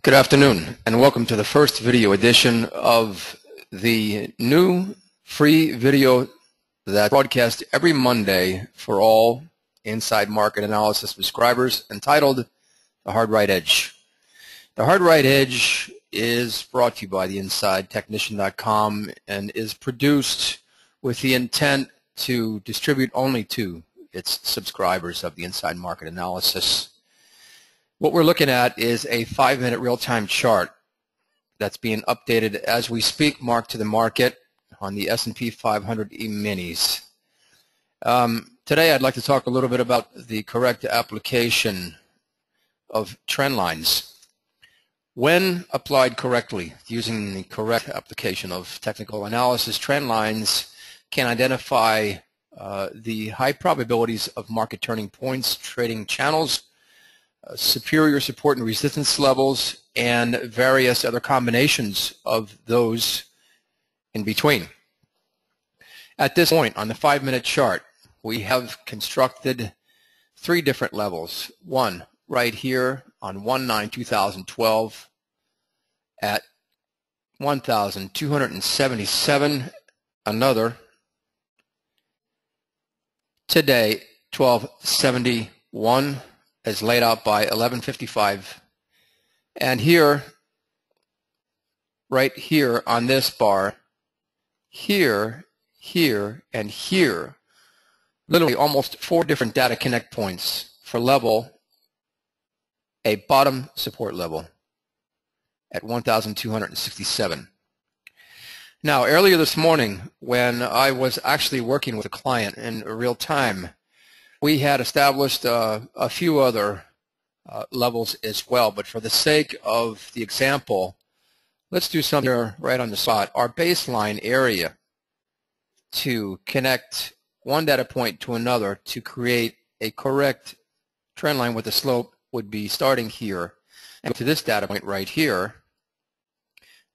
Good afternoon, and welcome to the first video edition of the new free video that broadcasts every Monday for all inside market analysis subscribers, entitled The Hard Right Edge. The Hard Right Edge is brought to you by theinsidetechnician.com and is produced with the intent to distribute only to its subscribers of the inside market analysis. What we're looking at is a 5-minute real-time chart that's being updated as we speak, marked to the market on the S&P 500 E-minis. Today I'd like to talk a little bit about the correct application of trend lines. When applied correctly, using the correct application of technical analysis, trend lines can identify the high probabilities of market turning points, trading channels, superior support and resistance levels, and various other combinations of those in between. At this point on the 5-minute chart, we have constructed 3 different levels. One right here on 1/9/2012 at 1,277. Another today, 1271. Is laid out by 1155, and here, right here on this bar, here, here, and here, literally almost 4 different data connect points for level, a bottom support level at 1,267. Now, earlier this morning, when I was actually working with a client in real time, we had established a few other levels as well, but for the sake of the example, let's do something here right on the spot. Our baseline area to connect one data point to another to create a correct trend line with a slope would be starting here and to this data point right here.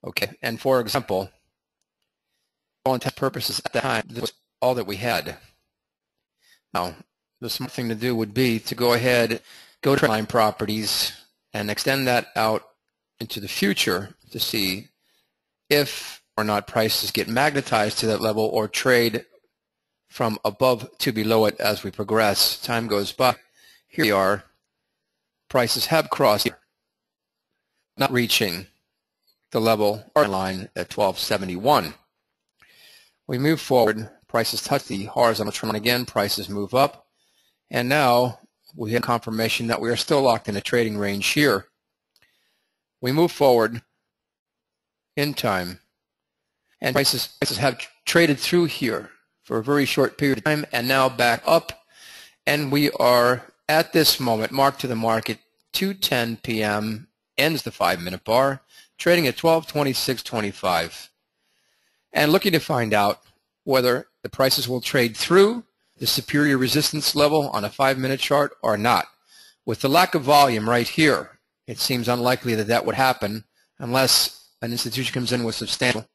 Okay, and for example, for all intents and purposes at the time, this was all that we had. Now, the smart thing to do would be to go ahead, go to trend line properties, and extend that out into the future to see if or not prices get magnetized to that level or trade from above to below it as we progress. Time goes by. Here we are. Prices have crossed here, not reaching the level or line at 1271. We move forward. Prices touch the horizontal trend line again. Prices move up. And now we have confirmation that we are still locked in a trading range here. We move forward in time, and prices have traded through here for a very short period of time and now back up. And we are at this moment marked to the market 2:10 p.m. ends the 5-minute bar, trading at 1226.25, and looking to find out whether the prices will trade through the superior resistance level on a 5-minute chart or not. With the lack of volume right here, it seems unlikely that that would happen unless an institution comes in with substantial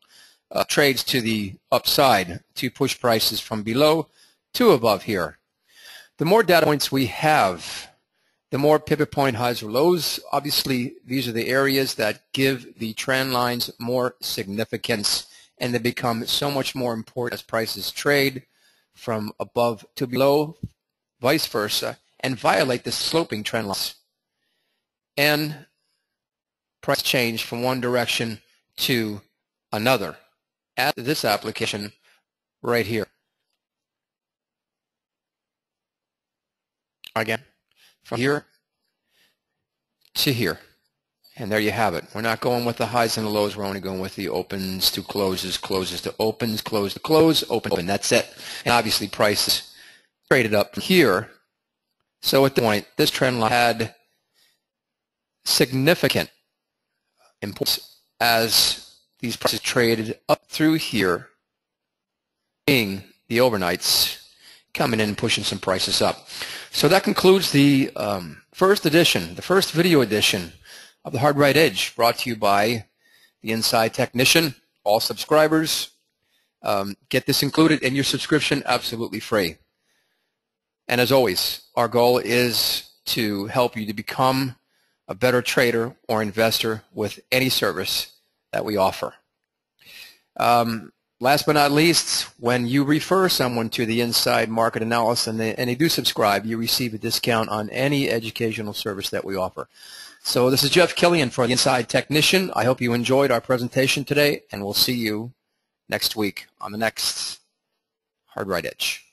trades to the upside to push prices from below to above here. The more data points we have, the more pivot point highs or lows. Obviously, these are the areas that give the trend lines more significance, and they become so much more important as prices trade from above to below, vice versa, and violate the sloping trend lines, and price change from one direction to another at this application right here. Again, from here to here. And there you have it. We're not going with the highs and the lows. We're only going with the opens to closes, closes to opens, close to close, open, open. That's it. And obviously prices traded up here. So at the point, this trend line had significant importance as these prices traded up through here, being the overnights coming in and pushing some prices up. So that concludes the first video edition of the Hard Right Edge, brought to you by the Inside Technician. All subscribers get this included in your subscription absolutely free. And as always, our goal is to help you to become a better trader or investor with any service that we offer. Last but not least, when you refer someone to the Inside Market Analysis and they do subscribe, you receive a discount on any educational service that we offer. So this is Jeff Killian for the Inside Technician. I hope you enjoyed our presentation today, and we'll see you next week on the next Hard Right Edge.